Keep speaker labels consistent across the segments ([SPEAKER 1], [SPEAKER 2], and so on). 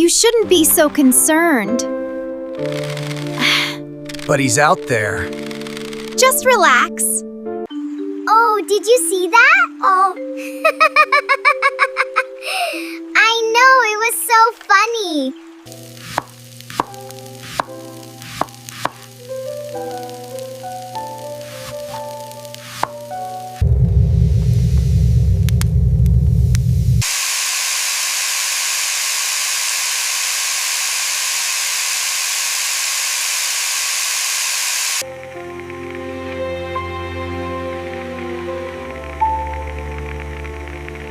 [SPEAKER 1] You shouldn't be so concerned.
[SPEAKER 2] But he's out there.
[SPEAKER 1] Just relax.
[SPEAKER 3] Oh, did you see that? Oh. I know, it was so funny.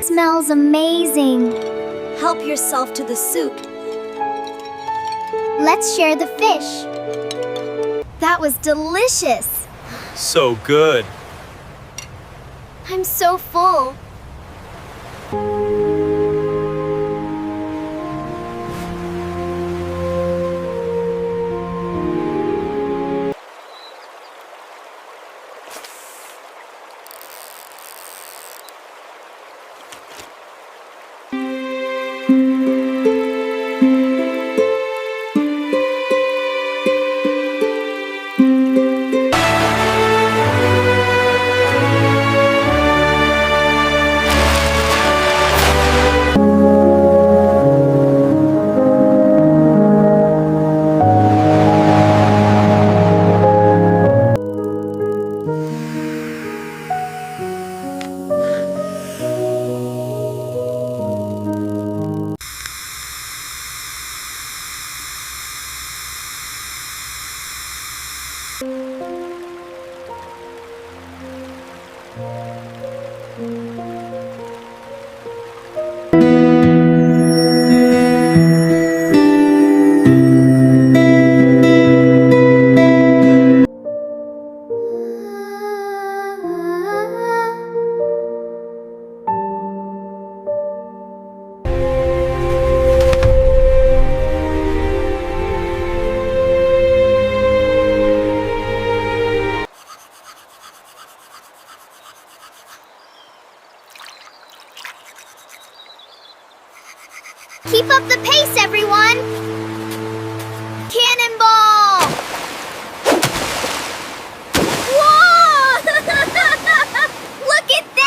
[SPEAKER 3] Smells amazing.
[SPEAKER 4] Help yourself to the soup.
[SPEAKER 3] Let's share the fish.
[SPEAKER 1] That was delicious.
[SPEAKER 2] So good.
[SPEAKER 3] I'm so full. Keep up the pace, everyone! Cannonball! Whoa! Look at that!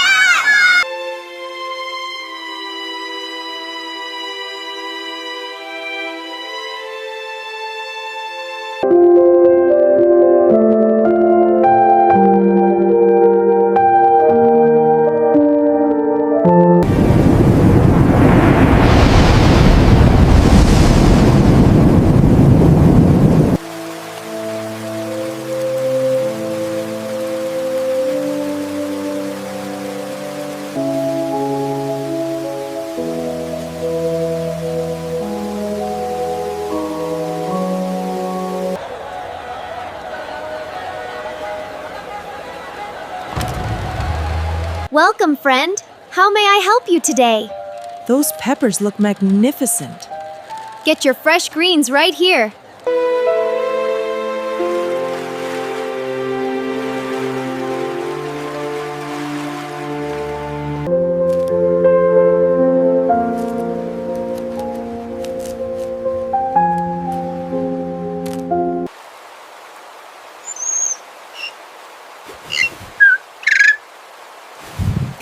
[SPEAKER 1] Welcome, friend. How may I help you today?
[SPEAKER 5] Those peppers look magnificent.
[SPEAKER 1] Get your fresh greens right here.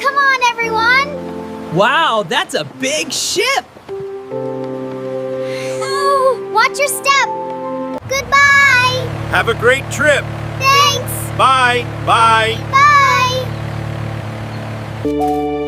[SPEAKER 3] Come on, everyone!
[SPEAKER 5] Wow, that's a big ship!
[SPEAKER 3] Ooh, watch your step! Goodbye!
[SPEAKER 2] Have a great trip.
[SPEAKER 3] Thanks!
[SPEAKER 2] Bye. Bye.
[SPEAKER 3] Bye!